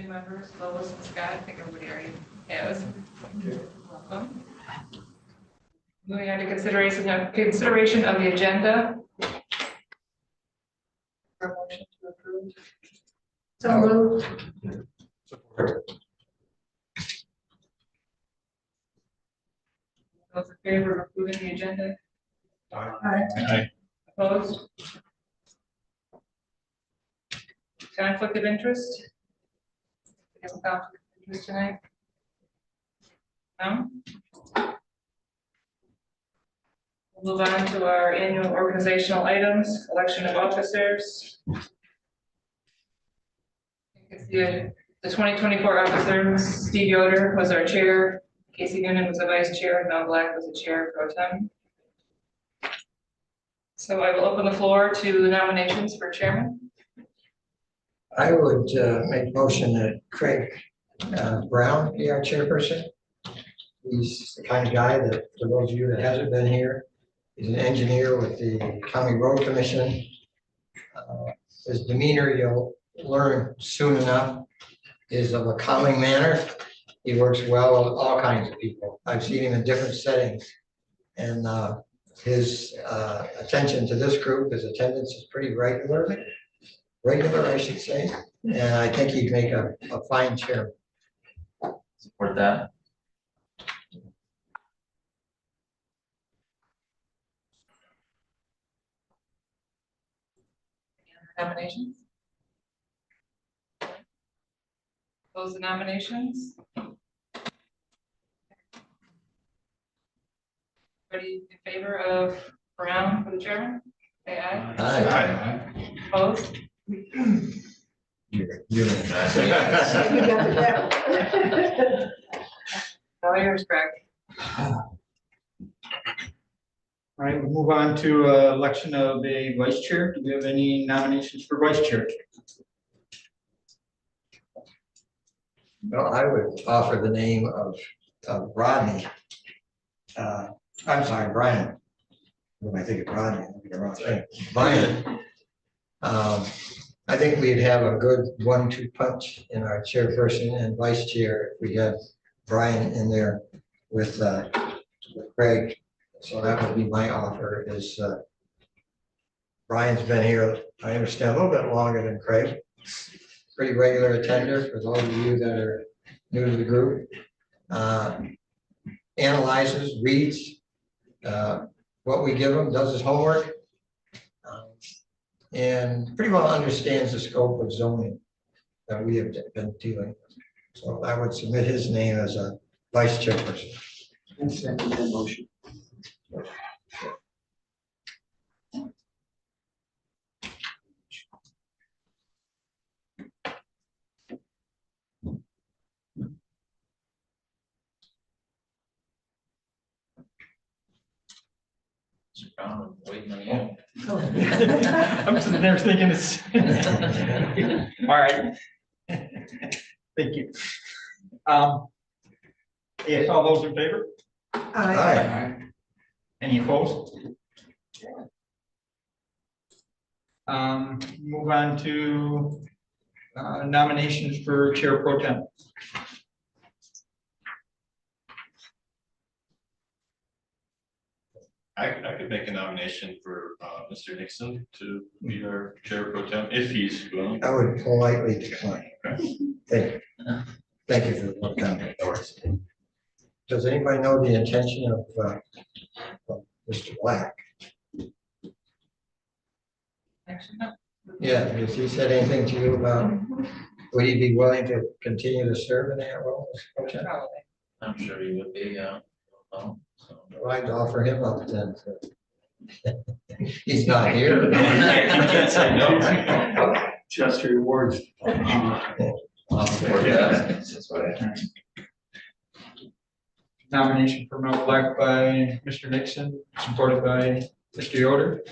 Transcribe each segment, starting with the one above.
new members, Lois and Scott. I think everybody already has. Welcome. Moving on to consideration of the agenda. For a motion to approve. So moved. Support. Those in favor of approving the agenda? Aye. Opposed? Conflict of interest? We have a conflict of interest tonight? No? We'll move on to our annual organizational items, election of officers. It's the 2024 officers. Steve Yoder was our chair, Casey Noonan was the vice chair, and Mel Black was the chair pro tem. So I will open the floor to the nominations for chairman. I would make motion that Craig Brown be our chairperson. He's the kind of guy that, for those of you that hasn't been here, he's an engineer with the County Road Commission. His demeanor, you'll learn soon enough, is of a calming manner. He works well with all kinds of people. I've seen him in different settings. And his attention to this group, his attendance is pretty regular, I should say. And I think he'd make a fine chairman. Support that. Nominations? Close the nominations. Everybody in favor of Brown for the chairman? Say aye. Aye. Opposed? All yours, Greg. All right, we'll move on to election of a vice chair. Do we have any nominations for vice chair? Well, I would offer the name of Rodney. I'm sorry, Brian. When I think of Rodney, I think of the wrong thing. Brian. I think we'd have a good 1-2 punch in our chairperson and vice chair if we had Brian in there with Craig. So that would be my offer is Brian's been here, I understand, a little bit longer than Craig. Pretty regular attender for those of you that are new to the group. Analyzes, reads what we give him, does his homework, and pretty well understands the scope of zoning that we have been dealing with. So I would submit his name as a vice chairperson. And second that motion. I'm waiting on you. I'm sitting there thinking it's. All right. Thank you. Yes, all those in favor? Aye. Any opposed? Move on to nominations for chair pro tem. I could make a nomination for Mr. Nixon to be our chair pro tem if he's willing. I would politely decline. Thank you for the comment. Does anybody know the intention of Mr. Black? Actually, no. Yeah, has he said anything to you about, would he be willing to continue to serve in that role? as pro tem? Probably. I'm sure you would be, yeah. So. Well, I'd offer him up then. He's not here. You can't say no. Just your words. I'll support that. That's what I. Nomination for Mel Black by Mr. Nixon, supported by Mr. Yoder.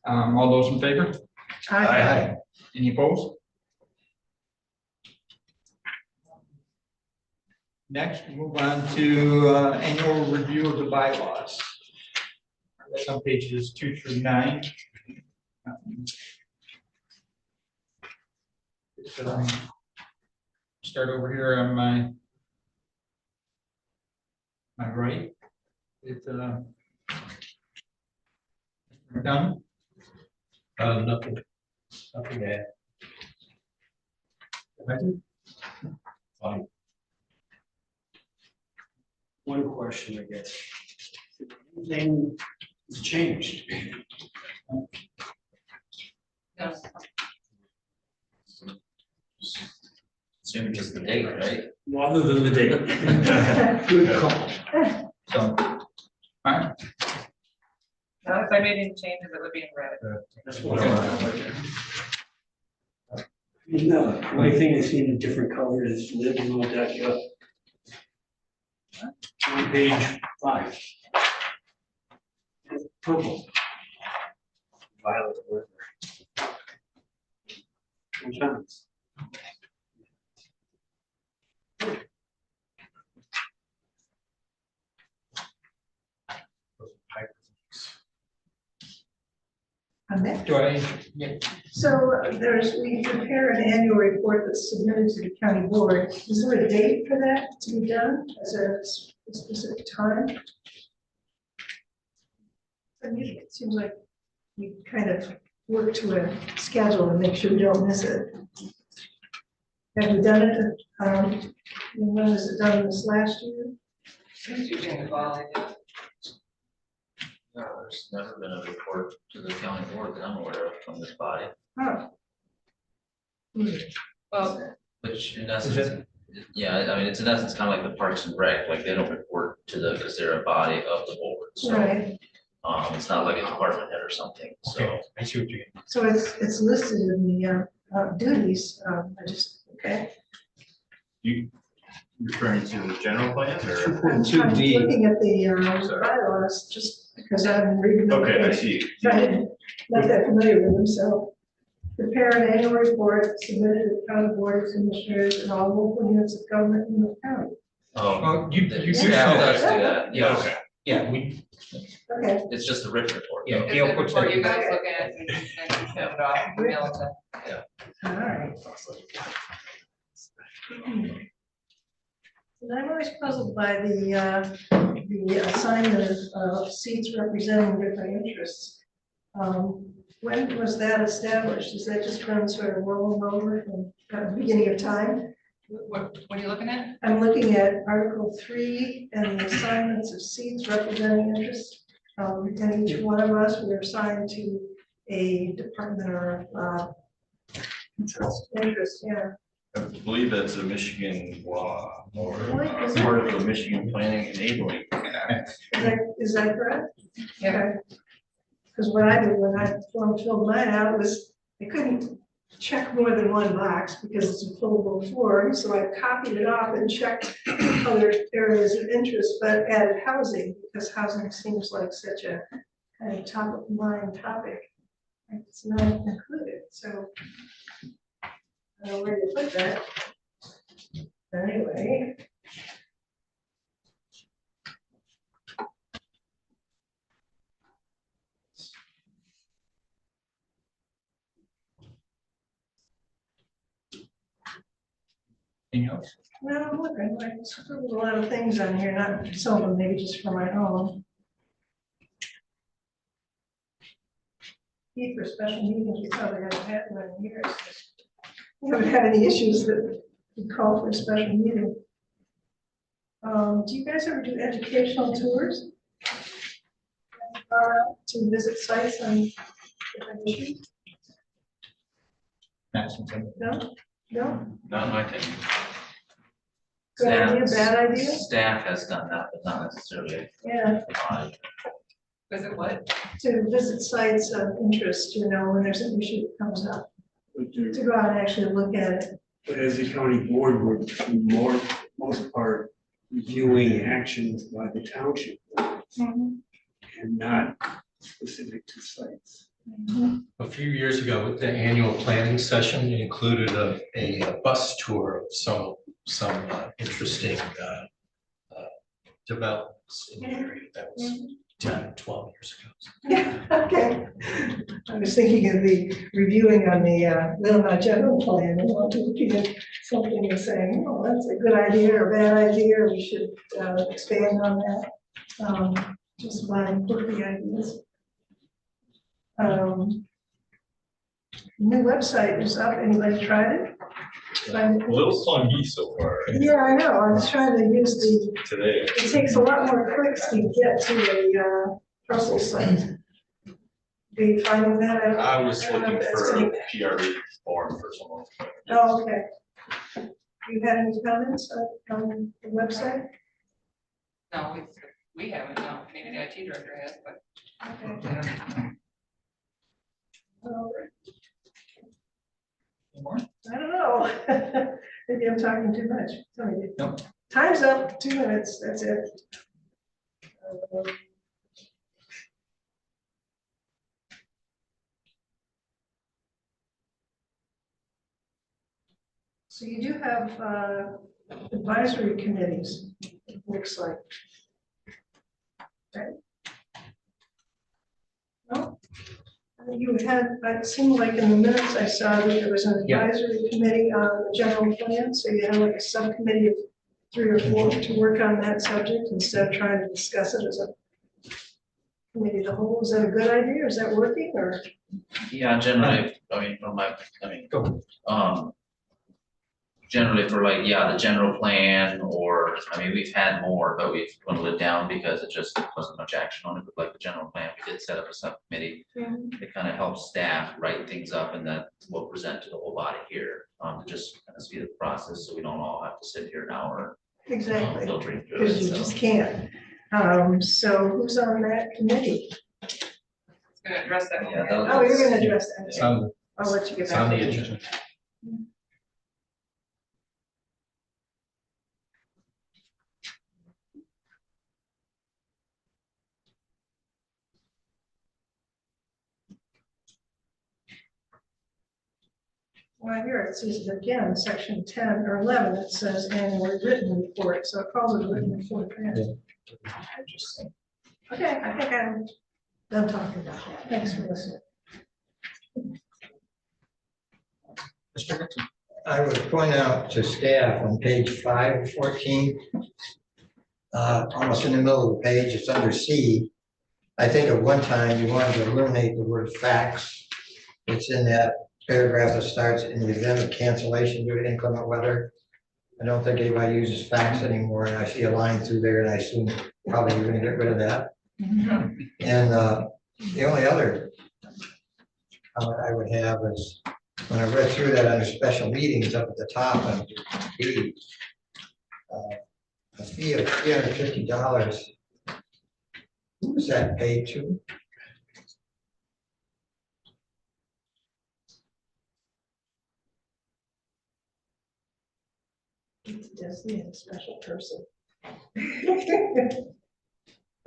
All those in favor? Aye. Any opposed? Next, we move on to annual review of the bylaws. That's on pages 2 through 9. start over here on my right. It's done. Nothing to add. Fine. One question, I guess. Anything has changed? No. Assume just the date, right? Well, other than the date. Good call. So, all right. Now, if I made any changes, it would be in red. That's what No, the only thing I see in a different color is Leelanau County. On page 5. Purple. Violet. Whatever. Sometimes. On that. Do I? Yeah. So we prepare an annual report that's submitted to the county board. Is there a date for that to be done? Is there a specific time? Usually it seems like we kind of work to a schedule and make sure we don't miss it. Have we done it? When was it done this last year? It's usually in the fall, I think. No, there's never been a report to the county board that I'm aware of from this body, Oh. Well, which in essence, yeah, I mean, it's in essence kind of like the Parks and Rec, like they don't report to the, because they're a body of the board, so. Right. It's not like a department head or something, so. Okay, I see what you're getting. So it's listed in the duties. I just, okay. You referring to the general plan or? I'm To the- looking at the bylaws, just because I'm reading them. Okay, I see. I'm not that familiar with them, so. Prepare an annual report submitted to the county board of commissioners and all local units of government in the county. Oh, Oh, you the said staff that. does do that, yeah, Okay. Yeah, we, Okay, it's just a written report. Yeah. it's Gail the puts report that- you guys look at and send it off, email it to. all right. And I'm always puzzled by the assignment of seats representing different interests. When was that established? Is that just run sort of rolling over from the beginning of time? What are you looking at? I'm looking at Article 3 and the assignments of seats representing interests. And each one of us, we're assigned to a department or interest, yeah. I believe that's a Michigan law or Really? Is it? part of the Michigan Planning Enabling Act. Is that correct? Yeah. Because what I did when I filled mine out was, I couldn't check more than one box because it's a fillable form, so I copied it off and checked other areas of interest, but added housing, because housing seems like such a kind of top of mind topic. It's not included, so I don't know where to put that. Anyway. anything else? Well, I'm looking, I scribbled a lot of things on here, not some of them, maybe just for my own. Need for special meetings, we probably haven't had one in years. We haven't had any issues that we call for a special meeting. Do you guys ever do educational tours? To visit sites on different issues? That's something. No? No? Not my thing. Good idea, Staff- bad idea? Staff has done that, but not necessarily Yeah, the body. Is it what? to visit sites of interest, you know, when there's an issue that comes up, to go out and actually look at it. But as a county board, we're most part reviewing actions by the township and not specific to sites. A few years ago, the annual planning session included a bus tour of some interesting developments in the area. That was 10, 12 years ago. Yeah, okay. I was thinking of the reviewing on the Leelanau general plan and looking at something and saying, oh, that's a good idea or bad idea, or we should expand on that. Just fine, look at the ideas. New website is up. Anybody tried it? A little clunky so far Yeah, I know. I was trying to use the, today. it takes a lot more clicks to get to a Brussels site. Are you finding that out? I was don't know looking if that's for any- a PRE form for someone. Oh, okay. You had any comments on the website? No, we haven't, no, maybe the IT director has, but. Okay. All right. Any more? I don't know. Maybe I'm talking too much. Tell me. No. Time's up, 2 minutes, that's it. So you do have advisory committees, it looks like. Okay. No? You had, it seemed like in the minutes I saw that there was an Yeah. advisory committee on the general plan, so you had like a subcommittee of 3 or 4 to work on that subject instead of trying to discuss it as a committee of the whole. Is that a good idea? Is that working or? Yeah, generally, generally for like, yeah, the general plan, or, we've had more, but we've dwindled it down because it just wasn't much action on it, but like the general plan, we did set up a subcommittee. It kind of helps staff write things up and then we'll present to the whole body here, to just kind of speed up the process, so we don't all have to sit here an hour Exactly, filtering through because it, you so. just can't. So who's on that committee? It's gonna address that. Yeah, that Oh, you're gonna address that. It's on, I'll let you get it's back. on to the it. agenda. Well, here it says again, section 10 or 11, it says annual written report, so it calls it a written report. Interesting. Okay, I think I'm done talking about that. Thanks for listening. Mr. Nixon? I would point out to staff on page 5 of 14, almost in the middle of the page, it's under C. I think at one time you wanted to eliminate the word facts. It's in that paragraph that starts in the event of cancellation due to inclement weather. I don't think anybody uses facts anymore, and I see a line through there, and I assume probably you're gonna get rid of that. And the only other comment I would have is, when I read through that under special meetings up at the top on B, a fee of $350, who was that paid to? It's designated special person. I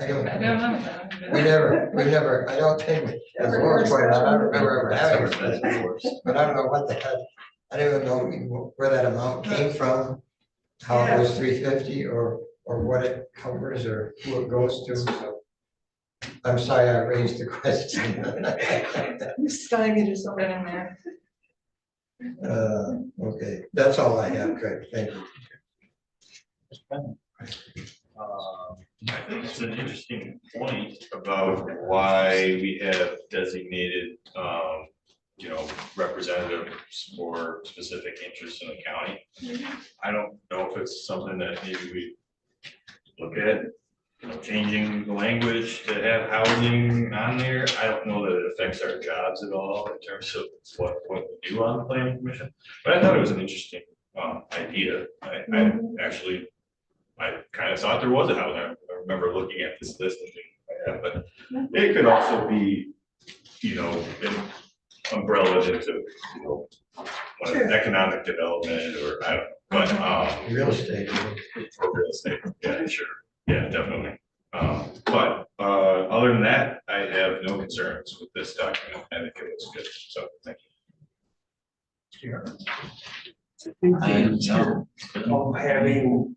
don't, I don't know. we never, I don't think, as Laura's pointed out, I don't remember ever having a special force, but I don't know what the heck, I don't even know where that amount came from, how it was $350 or what it covers or who it goes to, so. I'm sorry I raised the question. I'm starting to do Put something. it in there. Okay, that's all I have, Craig, thank you. I think it's an interesting point about why we have designated, representatives for specific interests in the county. I don't know if it's something that maybe we look at, changing the language to have housing on there. I don't know that it affects our jobs at all in terms of what we do on the planning commission, but I thought it was an interesting idea. I actually, I kind of thought there was a housing. I remember looking at this list and thinking, yeah, but it could also be, an umbrella into, economic development, or I don't know, but Real estate. for real estate, yeah, sure, yeah, definitely. But other than that, I have no concerns with this document. I think it looks good, so thank you. I know. Of having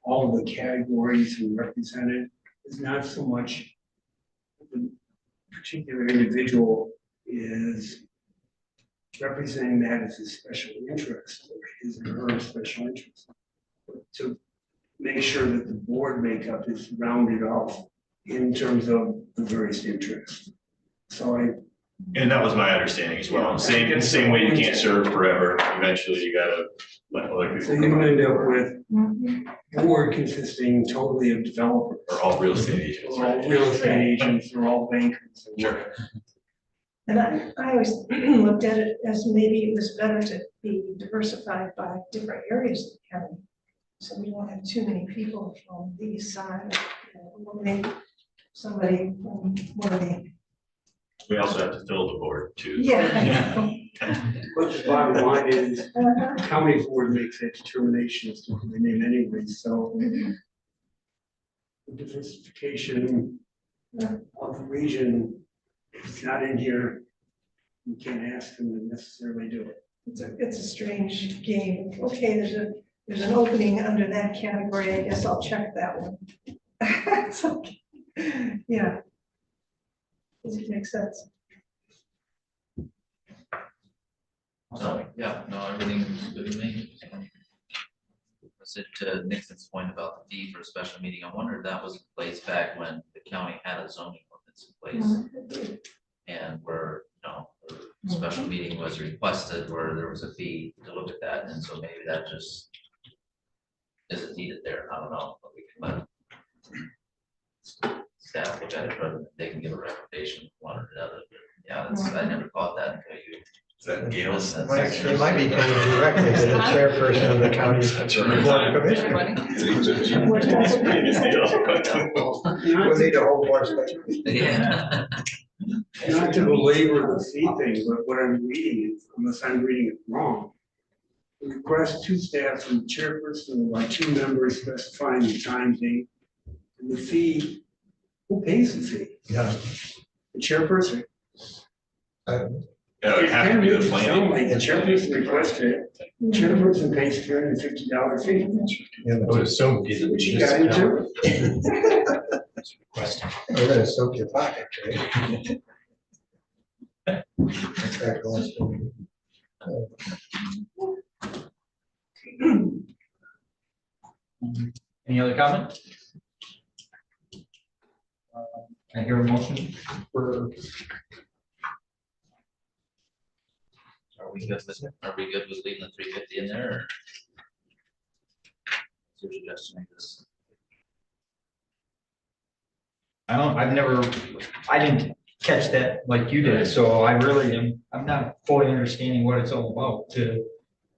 all the categories represented is not so much the particular individual is representing that as his special interest, or his or her special interest. To make sure that the board makeup is rounded off in terms of the various interests. So And that was my understanding as well. Same way you can't serve forever. Eventually you gotta let other so people. you end up with board consisting totally of developers. Or all real estate agents, Or all right? real estate agents, or all bankers. Sure. And I always looked at it as maybe it was better to be diversified by different areas of the county. So we don't have too many people from the east side, or maybe somebody from one of the, We also have to fill the board too. yeah. But the bottom line is, the county board makes that determination as to who they name anyway, so. The diversification of the region is not in here. You can't ask them to necessarily do it. It's a strange game. Okay, there's an opening under that category. I guess I'll check that one. So, yeah. Does it make sense? So, yeah, no, everything's good with me. Was it to Nixon's point about the fee for a special meeting? I wondered if that was in place back when the county had a zoning ordinance in place. And where, a special meeting was requested where there was a fee to look at that, and so maybe that just isn't needed there, I don't know, but we can let staff look at it, rather than they can give a recommendation, one or the other. Yeah, that's, I never caught that until you. Is that Gail's? It might be coming directly to the chairperson of the county board of commissioners. We'll need a whole board special. Yeah. Not to belabor the fee thing, but what I'm reading is, unless I'm reading it wrong. Request two staff from the chairperson by two members specifying the time, date, and the fee. Who pays the fee? Yeah. The chairperson? That would have to be the Sound planning. like the chairperson requested it, chairperson pays $350 fee. Yeah, I would assume. it'd be the You got into municipality requesting. We're gonna soak your pocket, right? That's that goes to- Any other comment? I hear a motion for, Are we good with leaving the 350 in there, or? So just make this. I didn't catch that like you did, so I'm not fully understanding what it's all about to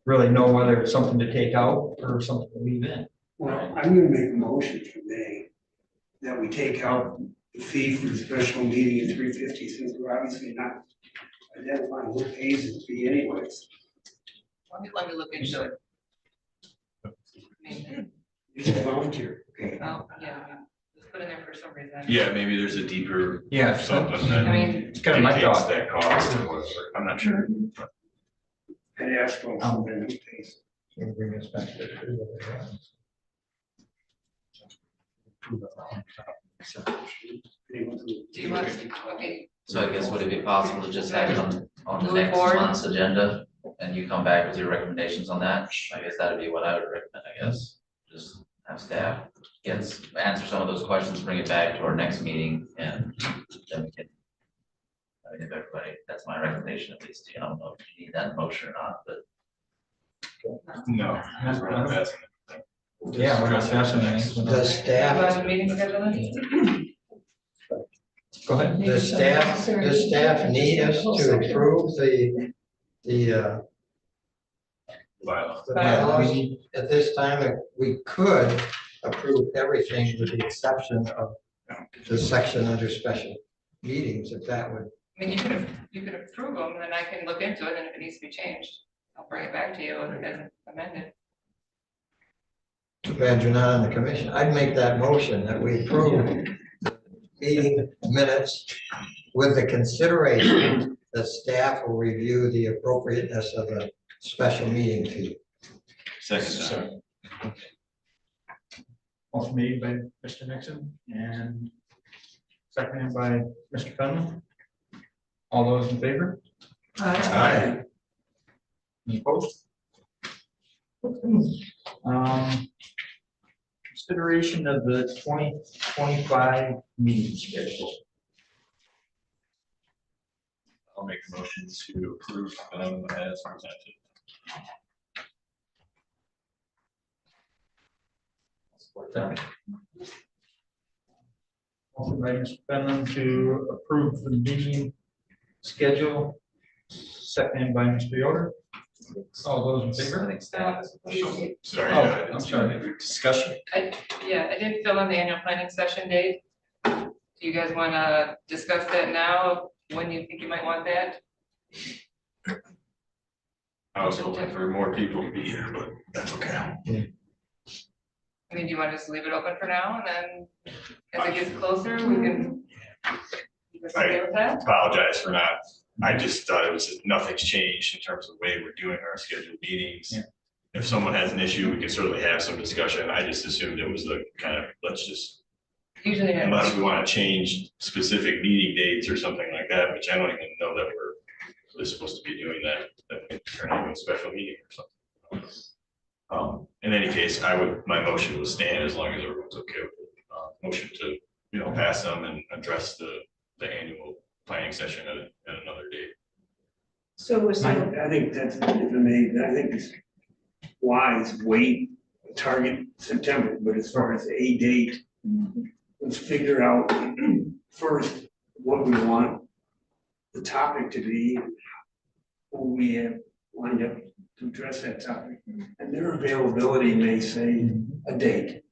really know whether it's something to take out or something to leave in. Well, I'm gonna make a motion today that we take out the fee for the special meeting at $350, since we're obviously not identifying who pays the fee anyways. Let me look into it. Maybe. It's a volunteer. Okay. Oh, yeah, just put in there for some reason. Yeah, maybe there's a deeper Yeah, something I that mean, it's kind of my dictates thought. that cost or whatever. I'm not sure. And ask for then who pays. Can bring us back to the- do you want, okay, So I guess would it be possible to just have it on the Move next forward. month's agenda, and you come back with your recommendations on that? I guess that'd be what I would recommend, I guess, just have staff answer some of those questions, bring it back to our next meeting, and then we can. I mean, if everybody, that's my recommendation at least, I don't know if you need that motion or not, but. No. we're not passing it. Yeah, we're not passing anything. Does do you have staff, a meeting schedule then? Go ahead. does staff need us to approve the Bylaw. bylaws? At this time, we could approve everything with the exception of the section under special meetings, if that would. I mean, you could approve them, and then I can look into it, and if it needs to be changed, I'll bring it back to you as amended. Too bad you're not on the commission. I'd make that motion that we approve meeting minutes with the consideration that staff will review the appropriateness of a special meeting fee. Second. Motion made by Mr. Nixon and seconded by Mr. Fenlon. All those in favor? Aye. Any opposed? Consideration of the 2025 meeting schedule. I'll make a motion to approve them as presented. Support that. Motion by Mr. Fenlon to approve the meeting schedule, seconded by Mr. Yoder. All those in I favor? think staff. Sorry. Oh, I'm sorry. Discussion? Yeah, I didn't fill in the annual planning session date. Do you guys want to discuss that now? When you think you might want that? I was hoping for more people to be here, but that's okay. I mean, do you want to just leave it open for now and then as it gets closer, we can. You guys okay with that? Apologize for not, I just thought it was, nothing's changed in terms of the way we're doing our scheduled meetings. Yeah. If someone has an issue, we can certainly have some discussion. I just assumed it was the kind of, let's just, Usually. unless we want to change specific meeting dates or something like that, which I don't even know that we're really supposed to be doing that, that could turn into a special meeting or something. In any case, my motion will stand as long as everyone's okay with it. Motion to, pass them and address the annual planning session at another date. So was that, I think that's, if I may, I think it's wise, wait, target September, but as far as a date, let's figure out first what we want the topic to be, who we have lined up to address that topic, and their availability may say a date.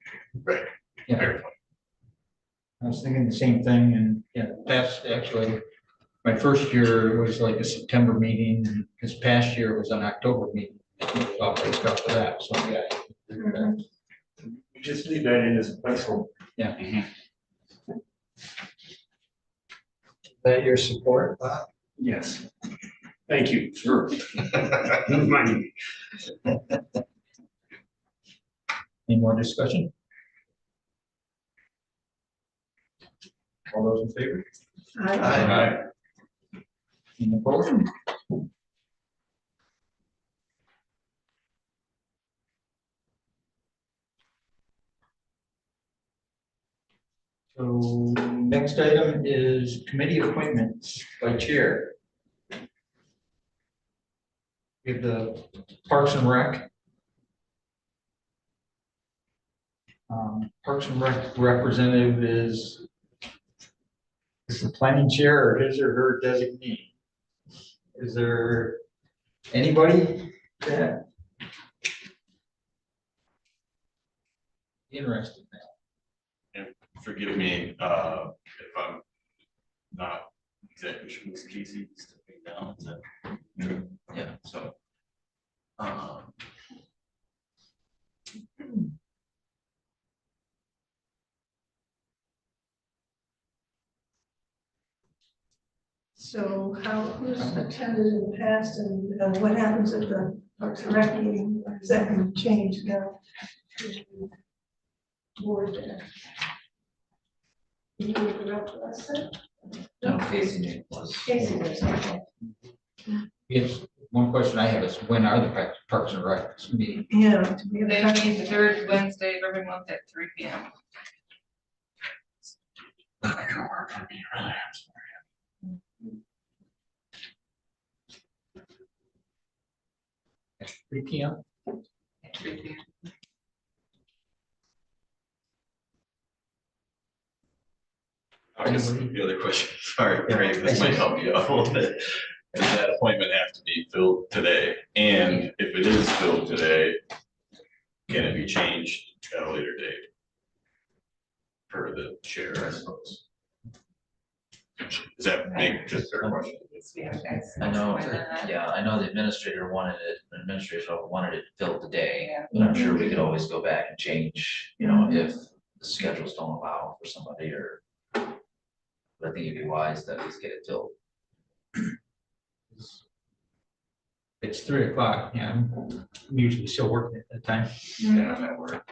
Yeah, Fair point. I was thinking the same thing, and yeah, that's actually, my first year was like a September meeting, and this past year was an October meeting. I'll fix up for that, so yeah. Just leave that in as a placeholder. Is that your support, Bob? Yes. Thank you, sure. Money. Any more discussion? All those in favor? Aye. Any opposed? So next item is committee appointments by chair. We have the Parks and Rec. Parks and Rec representative is the planning chair or his or her designee. Is there anybody that interested in that? Forgive me, if I'm not exactly sure. Was Casey stepping down? Is that? Yeah, so. so who's attended in the past and what happens at the Parks and Rec meeting? Is that going to change now? Board there. You would direct us, No, Casey was. Casey was, okay. Yes, one question I have is when are the Parks and Rec meeting? Yeah. to be They able to- meet the third Wednesday of every month at 3 p.m. At 3 p.m. At 3 p.m. I guess the other question, sorry, Craig, this might help you out a little bit. Does that appointment have to be filled today? And if it is filled today, can it be changed at a later date? Per the chair, I suppose. Does that make just a question? I know, Why not? yeah, I know the administrator wanted it filled today, Yeah. but I'm sure we could always go back and change, if the schedules don't allow for somebody or. But I think it'd be wise to at least get it filled. It's 3 o'clock. Yeah, I'm usually still working at that time. Yeah, I'm at work.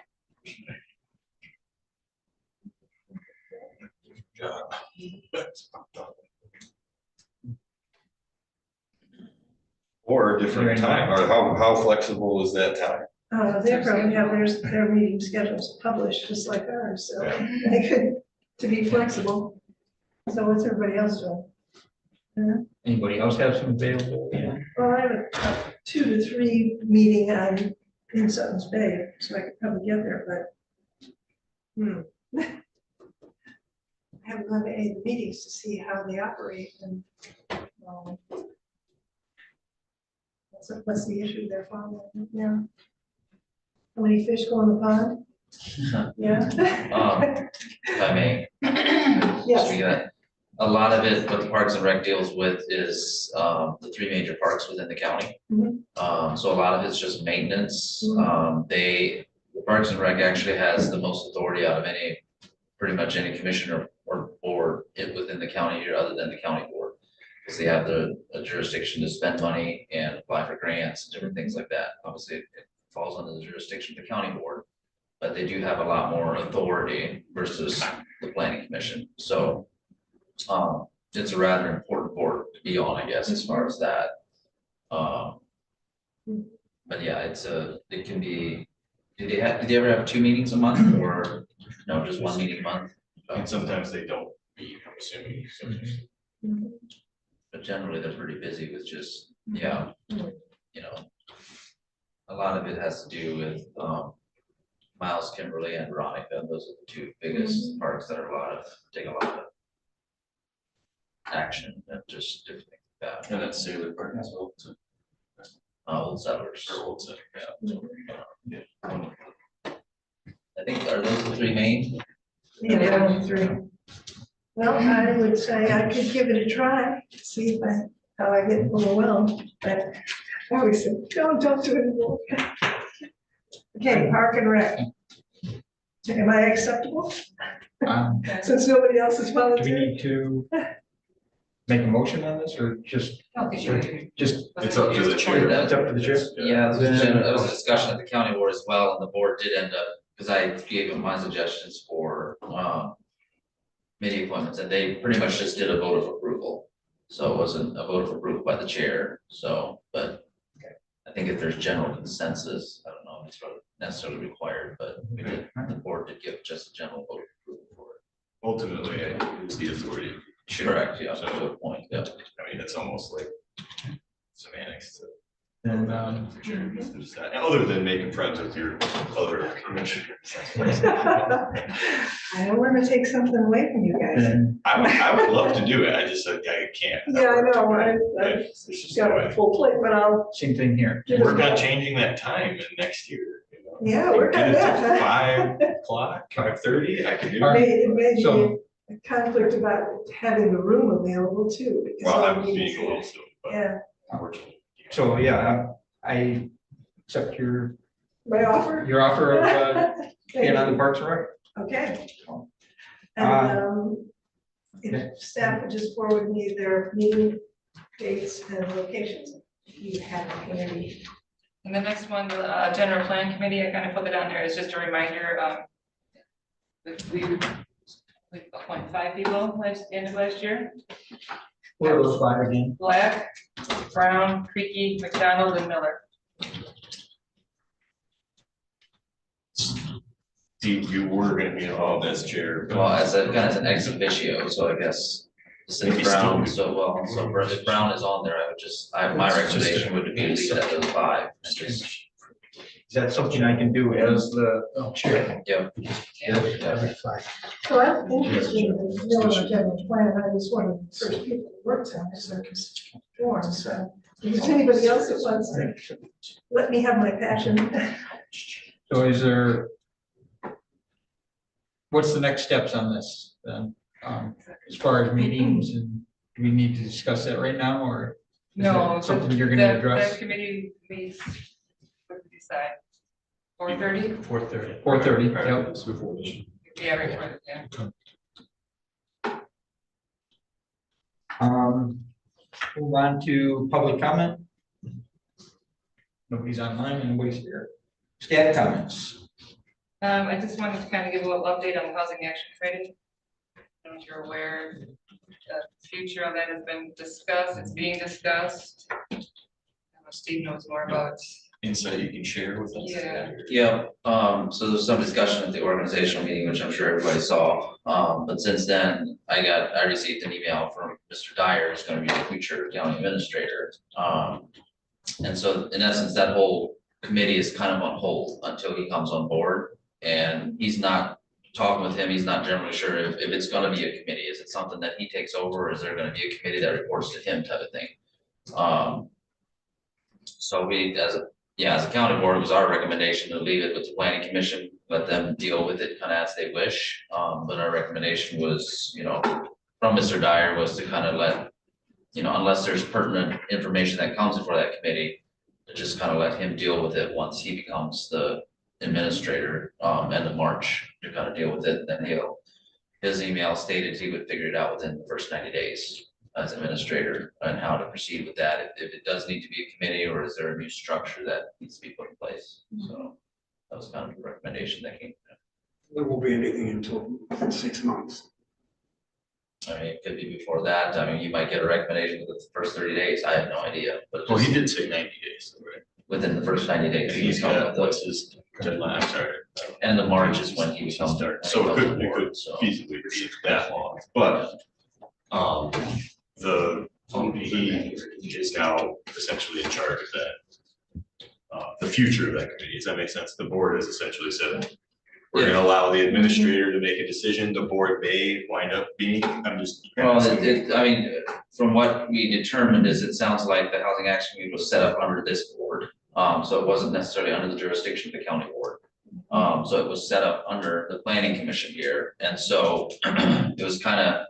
Or a different time, or how flexible is that time? They probably have their meeting schedules published just like ours, so they could, to be flexible. So what's everybody else doing? Anybody else have some availability? Yeah. Well, I have a 2 to 3 meeting on in Sutton's Bay, so I could probably get there, but. I haven't gone to any of the meetings to see how they operate and. um, What's the issue there, Father? Yeah. How many fish go in the pond? Yeah. If I may. Yes. We got a lot of it, what the Parks and Rec deals with is, the 3 major parks within the county. Mhm. So a lot of it's just maintenance. Mhm. The Parks and Rec actually has the most authority out of pretty much any commissioner or board within the county here, other than the county board. Because they have the jurisdiction to spend money and apply for grants and different things like that. Obviously, it falls under the jurisdiction of the county board. But they do have a lot more authority versus the planning commission. So it's a rather important board to be on, I guess, as far as that. But yeah, it can be, do they ever have 2 meetings a month or no, just 1 meeting a month? And sometimes they don't meet, I'm assuming. Mhm. But generally, they're pretty busy with just, yeah, you know. A lot of it has to do with Miles, Kimberly, and Veronica. Those are the 2 biggest parks that are take a lot of action and just different things like that. And that's Sailor Park as well, too. Old settlers. Or Old Center, yeah. I think, are those the 3 main? Yeah, there are only 3. Well, I would say I could give it a try, see how I get overwhelmed, but I always say, don't do it anymore. Okay, Park and Rec. Am I acceptable? Since nobody else is Do we volunteering? need to make a motion on this or just, just, It's up to the chair. it's up to the chair? Yeah, there was a discussion at the county board as well, and the board did end up, because I gave them my suggestions for committee appointments, and they pretty much just did a vote of approval. So it wasn't a vote of approval by the chair, so, but I think if there's general consensus, I don't know if it's necessarily required, but the board did give just a general vote of approval for it. Ultimately, it's the authority. Correct, yeah, So, to a point, yeah. I mean, it's almost like semantics to. And, Other than making friends with your other commissioners. I don't want to take something away from you guys. then, I would love to do it, I just, I can't. Yeah, I know, I've It's just got no a way. full plate, but I'll. same thing here. Work on changing that time in next year. You know? Yeah, work on Get it to that. 5:00, 5:30, I can do All it. right. It may be So- a conflict about having the room available too. because Well, all I'm meetings- being a little silly, but Yeah, unfortunately. So, yeah, I accept your my offer. offer of Thank being on the you. Parks and Rec. Okay. Uh, And okay. if staff would just forward me their meeting dates and locations, you have it already. And the next one, the general plan committee, I kind of put it on there as just a reminder. We appointed 5 people end of last year. What are those 5 again? Black, Brown, Creaky, McDonald, and Miller. Steve, you were gonna be involved as chair. but- Well, as a kind of an ex officio, so I guess since Maybe Brown, Steve. so if Brown is on there, I would just, my recommendation would be to leave it at those 5. And just, Is that something I can do as the chair? yeah. So I'm interested in the Leelanau general plan. I was one of the first people who worked on this circus form. So if there's anybody else that wants to let me have my passion. So is there, what's the next steps on this then? As far as meetings, and do we need to discuss that right now, or? is that No, Something you're gonna address? That committee meets, what did we decide? 4:30? 4:30. 4:30, yep. Yeah, right, before, yeah. Move on to public comment. Nobody's online and nobody's here. Staff comments. I just wanted to kind of give a little update on the housing action committee. As you're aware, the future of that has been discussed, it's being discussed. I know Steve knows more about. Insight you can share with us? Yeah. Yeah, so there's some discussion at the organizational meeting, which I'm sure everybody saw. But since then, I received an email from Mr. Dyer, who's gonna be the future county administrator. And so in essence, that whole committee is kind of on hold until he comes on board. And he's not talking with him, he's not generally sure if it's gonna be a committee. Is it something that he takes over, or is there gonna be a committee that reports to him type of thing? So we, as a county board, it was our recommendation to leave it with the planning commission, let them deal with it kind of as they wish. But our recommendation was, from Mr. Dyer, was to kind of let, unless there's pertinent information that comes before that committee, to just kind of let him deal with it once he becomes the administrator, end of March, to kind of deal with it. Then his email stated he would figure it out within the first 90 days as administrator and how to proceed with that. If it does need to be a committee, or is there a new structure that needs to be put in place? So that was kind of the recommendation that came. There won't be anything until 6 months. I mean, it could be before that. I mean, you might get a recommendation within the first 30 days. I have no idea, but Well, just he did say 90 days, right? within the first 90 days. He was coming with What's those. his deadline? I'm sorry. End of March is when he becomes. So it could So. feasibly be that long, but, he is now essentially in charge of that. The future of that committee, does that make sense? The board has essentially said, we're gonna allow the administrator to make a decision, the board may wind up being, I'm just. Well, I mean, from what we determined is it sounds like the Housing Action Committee was set up under this board. So it wasn't necessarily under the jurisdiction of the county board. So it was set up under the planning commission here. And so it was kind of,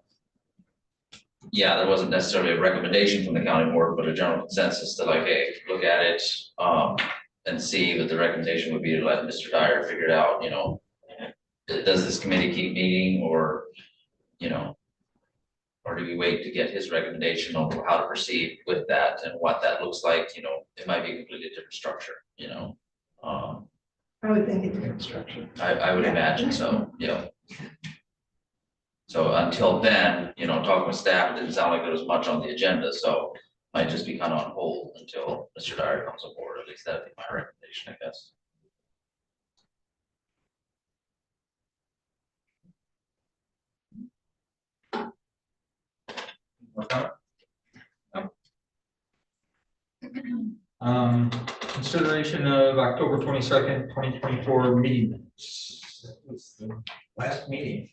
there wasn't necessarily a recommendation from the county board, but a general consensus to like, hey, look at it, and see, but the recommendation would be to let Mr. Dyer figure it out, does this committee keep meeting, or, or do we wait to get his recommendation on how to proceed with that and what that looks like? It might be a completely different structure, I would think it's different structure. I would imagine so, So until then, talking with staff, it didn't sound like there was much on the agenda, so might just be kind of on hold until Mr. Dyer comes aboard. At least that'd be my recommendation, I guess. Consideration of October 22nd, 2024 meeting minutes. That was the last meeting.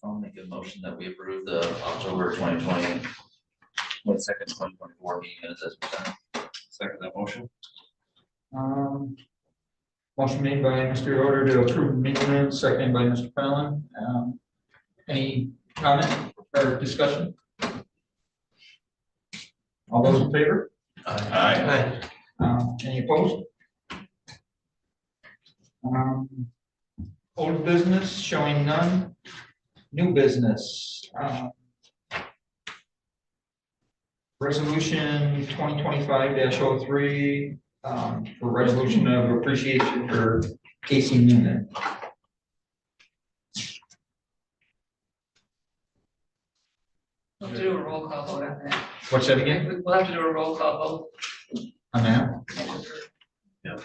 I'll make a motion that we approve the October 2022nd, 2024 meeting minutes as presented. Second that motion? Motion made by Mr. Yoder to approve the meeting minutes, seconded by Mr. Fallon. Any comment or discussion? All those in favor? Aye. Any opposed? Old business showing none. New business. Resolution 2025-03 for resolution of appreciation for Casey Newman. We'll have to do a roll call vote on that. What's that again? We'll have to do a roll call vote. On that? Yeah,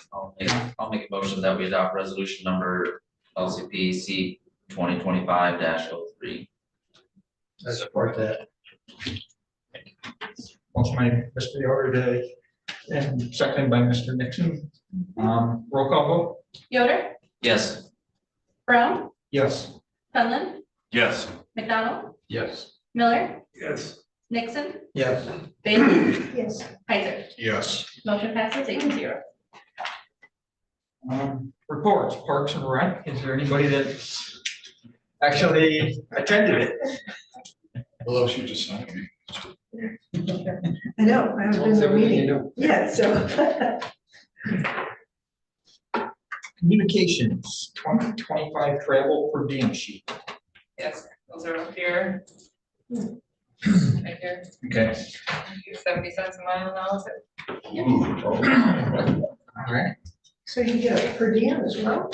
I'll make a motion that we adopt resolution number LCPC 2025-03. I support that. Motion by Mr. Yoder and seconded by Mr. Nixon. Roll call vote? Yoder, Yes. Brown, Yes. Sunland, Yes. McDonald, Yes. Miller, Yes. Nixon, Yes. Bailey, Yes, Heiser. Yes. Motion passes 8-0. Reports, Parks and Rec. Is there anybody that actually attended it? Well, she just signed me. I know, I haven't been to the meeting yet, so. Communications, 2025 travel per diem sheet. Yes, those are up here. Right here, Okay. 70 cents a mile now, is it? All right. So you get a per diem as well?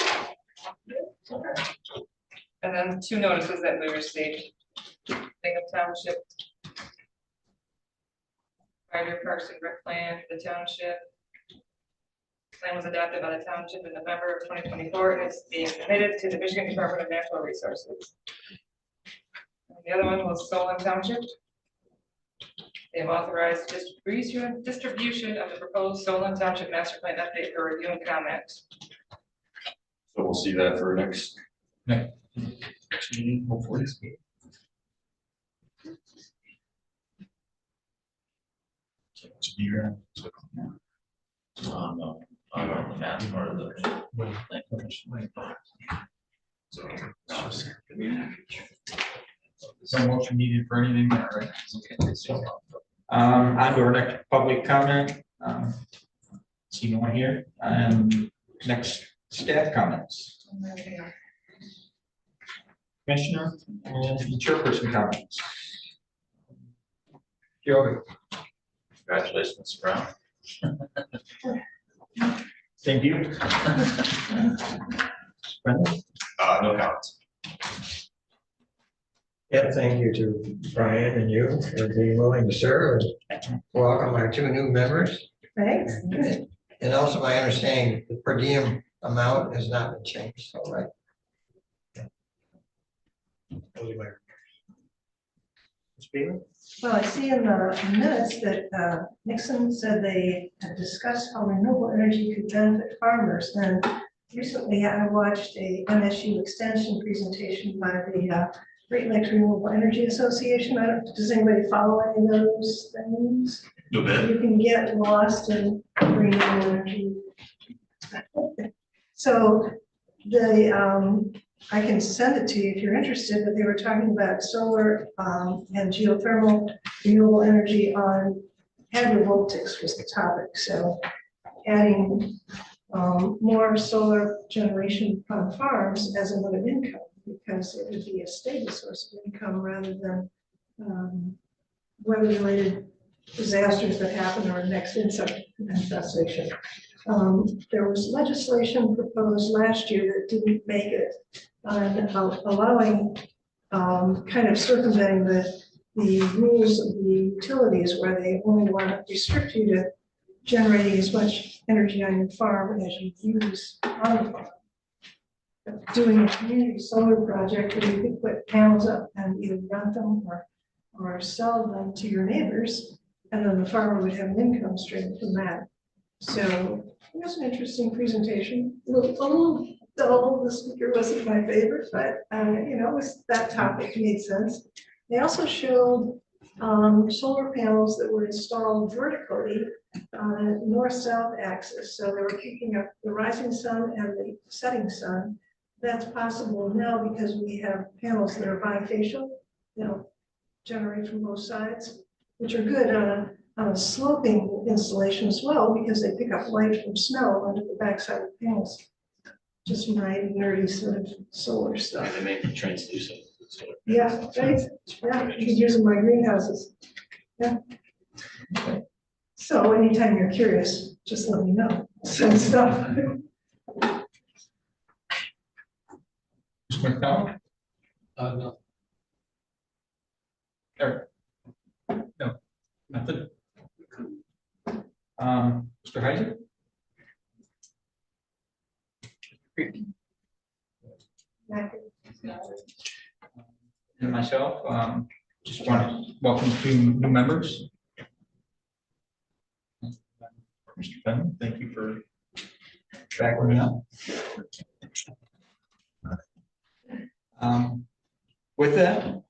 And then 2 notices that we received. Bingham Township. 5-year Parks and Rec plan for the township. Plan was adopted by the township in November of 2024 and is being submitted to the Michigan Department of Natural Resources. And the other one was Solon Township. They have authorized distribution of the proposed Solon Township Master Plan update for review and comment. So we'll see that for next. Next meeting, hopefully. On the map or the. No motion needed for anything there, right? On to our next public comment. See no one here, next staff comments. Commissioner and chairperson comments. Joey, Congratulations, Brown. thank you. Brendan? No comments. Yeah, thank you to Brian and you for being willing to serve and welcome our 2 new members. Thanks. And also my understanding, the per diem amount has not been changed, so right? Those are my- Speaker? Well, I see in the minutes that Nixon said they had discussed how renewable energy could benefit farmers. And recently I watched a MSU extension presentation by the Great Lakes Renewable Energy Association. Does anybody follow any of those things? No bit. You can get lost in renewable energy. So I can send it to you if you're interested, but they were talking about solar and geothermal renewable energy on agrivoltaics was the topic. So adding more solar generation on farms as another income, because it would be a stable source of income rather than weather-related disasters that happen or next insect infestation. There was legislation proposed last year that didn't make it on allowing kind of circumventing the rules of the utilities where they only want to restrict you to generating as much energy on your farm as you use on the farm. Doing a community solar project where you could put panels up and either rent them or sell them to your neighbors, and then the farmer would have an income stream from that. So it was an interesting presentation. A little dull, the speaker wasn't my favorite, but it was that topic made sense. They also showed solar panels that were installed vertically on a north-south axis. So they were picking up the rising sun and the setting sun. That's possible now because we have panels that are bifacial, generate from both sides, which are good on a sloping installation as well, because they pick up light from snow onto the backside of the panels. Just my nerdy sort of solar stuff. They make it translucent. Yeah, right. Yeah, you can use them in my greenhouses. Yeah. So anytime you're curious, just let me know. Send stuff. Mr. McDonald? No. Eric? No, nothing. Mr. Heiser? And myself, just want to welcome 2 new members. Mr. Fenton, thank you for backing me up. With that,